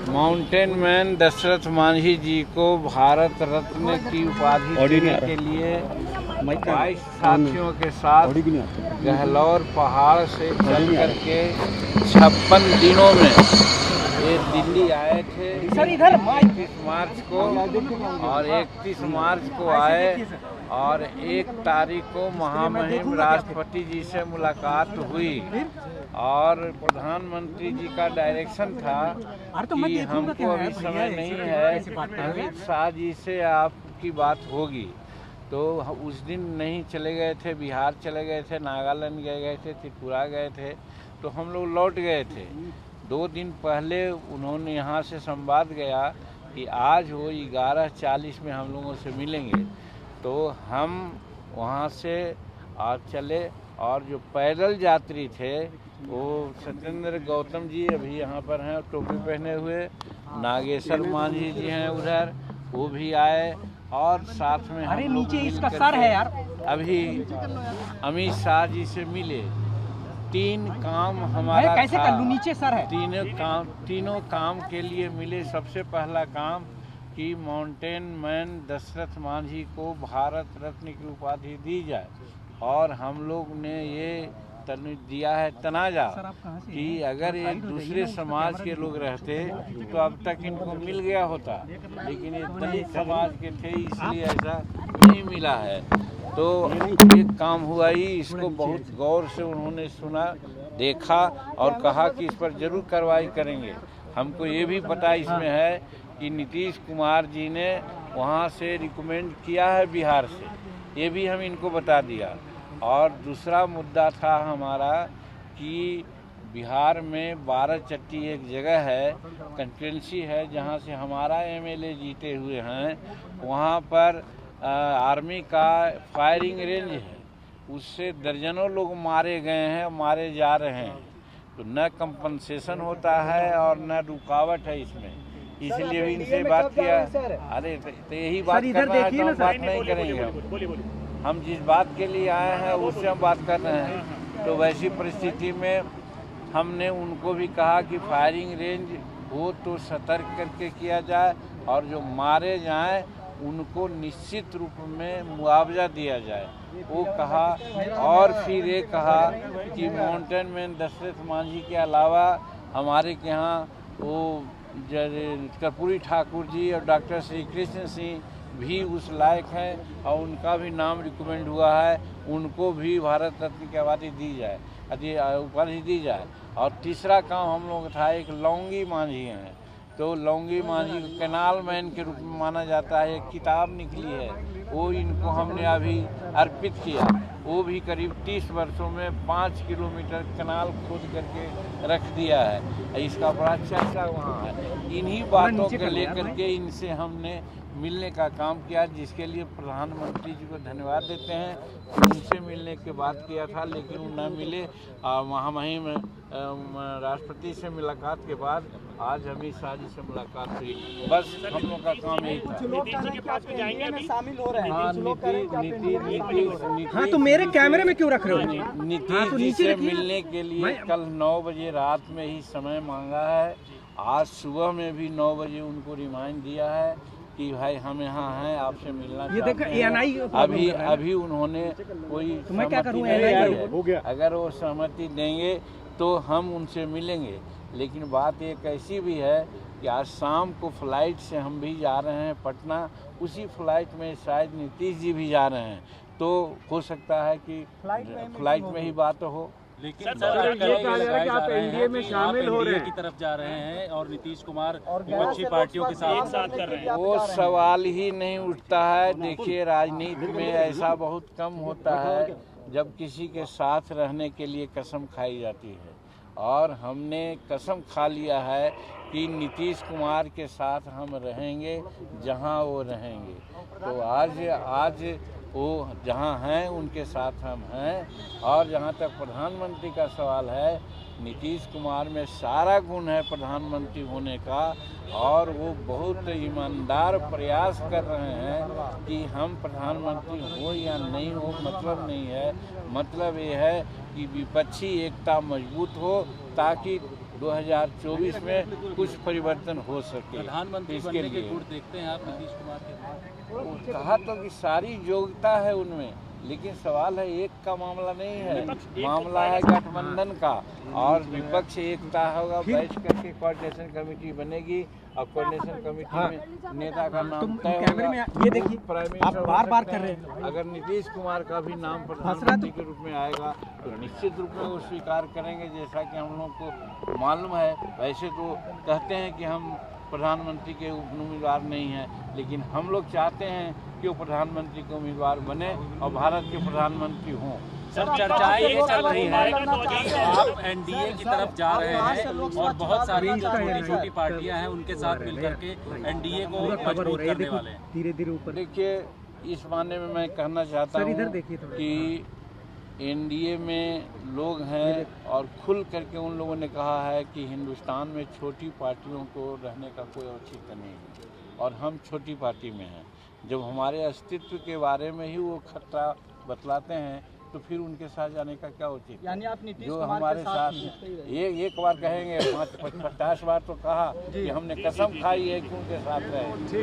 Mountain man Dashrath Manjhi जी को भारत रत्न की उपाधि देने के लिए 22 साथियों के साथ गहलौर पहाड़ से चल करके 56 दिनों में ये दिल्ली आए थे। 31 मार्च को और 31 मार्च को आए और 1 तारीख को महामहिम राष्ट्रपति जी से मुलाकात हुई और प्रधानमंत्री जी का डायरेक्शन था कि हमको अभी समय नहीं है, अमित शाह जी से आपकी बात होगी। तो उस दिन नहीं चले गए थे, बिहार चले गए थे, नागालैंड गए थे, त्रिपुरा गए थे, तो हम लोग लौट गए थे। 2 दिन पहले उन्होंने यहाँ से संवाद गया कि आज वो 11:40 में हम लोगों से मिलेंगे। तो हम वहाँ से चले और जो पैदल यात्री थे वो सत्येंद्र गौतम जी अभी यहाँ पर हैं टोपी पहने हुए, नागेश्वर मांझी जी हैं उधर, वो भी आए और साथ में हम लोग इसका सर है यार। अभी अमित शाह जी से मिले। 3 काम हमारा कैसे था, कर लूं, नीचे सर है। तीनों काम के लिए मिले। सबसे पहला काम कि माउंटेन मैन दशरथ मांझी को भारत रत्न की उपाधि दी जाए और हम लोग ने ये दिया है तनाजा कि अगर एक दूसरे समाज के लोग रहते तो अब तक इनको मिल गया होता, लेकिन ये दलित समाज के थे इसलिए ऐसा नहीं मिला है। तो एक काम हुआ ही, इसको बहुत गौर से उन्होंने सुना, देखा और कहा कि इस पर जरूर कार्रवाई करेंगे। हमको ये भी पता इसमें है कि नीतीश कुमार जी ने वहाँ से रिकमेंड किया है बिहार से, ये भी हम इनको बता दिया। और दूसरा मुद्दा था हमारा कि बिहार में 12 चट्टी एक जगह है, कंस्टिट्यूंसी है जहाँ से हमारा एमएलए जीते हुए हैं, वहाँ पर आर्मी का फायरिंग रेंज है, उससे दर्जनों लोग मारे गए हैं, मारे जा रहे हैं। तो न कंपनसेशन होता है और न रुकावट है इसमें, इसलिए भी इनसे बात किया। अरे तो यही बात करना है तो हम बात नहीं करेंगे। हम जिस बात के लिए आए हैं उससे हम बात कर रहे हैं। तो वैसी परिस्थिति में हमने उनको भी कहा कि फायरिंग रेंज हो तो सतर्क करके किया जाए और जो मारे जाएं उनको निश्चित रूप में मुआवजा दिया जाए, वो कहा। और फिर ये कहा कि माउंटेन मैन दशरथ मांझी के अलावा हमारे के यहाँ वो कर्पूरी ठाकुर जी और डॉक्टर श्री कृष्ण सिंह भी उस लायक हैं और उनका भी नाम रिकमेंड हुआ है, उनको भी भारत रत्न की उपाधि दी जाए। और तीसरा काम हम लोग था, एक लौंगी मांझी हैं, तो लौंगी मांझी को कैनाल मैन के रूप में माना जाता है, एक किताब निकली है, वो इनको हमने अभी अर्पित किया। वो भी करीब 30 वर्षों में 5 किलोमीटर कैनाल खोद करके रख दिया है, इसका बड़ा चर्चा वहाँ है। इन्हीं बातों को लेकर के इनसे हमने मिलने का काम किया, जिसके लिए प्रधानमंत्री जी को धन्यवाद देते हैं। उनसे मिलने की बात किया था लेकिन वो न मिले। महामहिम राष्ट्रपति से मुलाकात के बाद आज अमित शाह जी से मुलाकात हुई। बस हम लोग का काम यही था। हाँ, तो मेरे कैमरे में क्यों रख रहे हो? नीतीश जी से मिलने के लिए कल 9 बजे रात में ही समय मांगा है। आज सुबह में भी 9 बजे उनको रिमाइंड दिया है कि भाई हम यहाँ हैं, आपसे मिलना चाहते हैं। अभी उन्होंने कोई सहमति नहीं है। अगर वो सहमति देंगे तो हम उनसे मिलेंगे। लेकिन बात एक ऐसी भी है कि आज शाम को फ्लाइट से हम भी जा रहे हैं पटना, उसी फ्लाइट में शायद नीतीश जी भी जा रहे हैं, तो हो सकता है कि फ्लाइट में ही बात हो। लेकिन सर ये कहा जा रहा है कि आप एनडीए में शामिल हो रहे हैं, की तरफ जा रहे हैं और नीतीश कुमार विपक्षी पार्टियों के साथ एक साथ कर रहे हैं। वो सवाल ही नहीं उठता है। देखिए, राजनीति में ऐसा बहुत कम होता है जब किसी के साथ रहने के लिए कसम खाई जाती है, और हमने कसम खा लिया है कि नीतीश कुमार के साथ हम रहेंगे जहां वो रहेंगे। तो आज वो जहां हैं उनके साथ हम हैं। और जहां तक प्रधानमंत्री का सवाल है, नीतीश कुमार में सारा गुण है प्रधानमंत्री होने का, और वो बहुत ईमानदार प्रयास कर रहे हैं कि हम प्रधानमंत्री हो या नहीं हो मतलब नहीं है। मतलब ये है कि विपक्षी एकता मजबूत हो, ताकि 2024 में कुछ परिवर्तन हो सके। प्रधानमंत्री इसके बनने के लिए गुण देखते हैं आप नीतीश कुमार के? कहा तो कि सारी योग्यता है उनमें, लेकिन सवाल है एक का मामला नहीं है, मामला है गठबंधन का। और विपक्ष एकता होगा, बैठ करके कोऑर्डिनेशन कमेटी बनेगी और कोऑर्डिनेशन कमेटी में नेता का नाम तय कैमरे में होगा। ये देखिए, प्राइम आप मिनिस्टर हो बार-बार सकते कर रहे हैं। अगर नीतीश कुमार का भी नाम हंस रहा प्रधानमंत्री के रूप में आएगा तो निश्चित रूप में वो स्वीकार करेंगे। जैसा कि हम लोग को मालूम है, वैसे तो कहते हैं कि हम प्रधानमंत्री के उम्मीदवार नहीं हैं, लेकिन हम लोग चाहते हैं कि वो प्रधानमंत्री के उम्मीदवार बने और भारत के प्रधानमंत्री हों। सर, चर्चाएं ये चल रही है कि आप एनडीए की तरफ जा रहे हैं और बहुत सारी जो छोटी छोटी पार्टियां हैं उनके साथ मिलकर के एनडीए को मजबूत करने वाले हैं। धीरे-धीरे ऊपर देखिए, इस माने में मैं कहना चाहता हूँ कि एनडीए में लोग हैं और खुल करके उन लोगों ने कहा है कि हिंदुस्तान में छोटी पार्टियों को रहने का कोई औचित्य नहीं है और हम छोटी पार्टी में हैं। जब हमारे अस्तित्व के बारे में ही वो खतरा बतलाते हैं तो फिर उनके साथ जाने का क्या उचित? यानी आप नीतीश जो कुमार हमारे के साथ एक बार कहेंगे, 50 बार तो कहा कि हमने कसम खाई है कि उनके साथ रहे।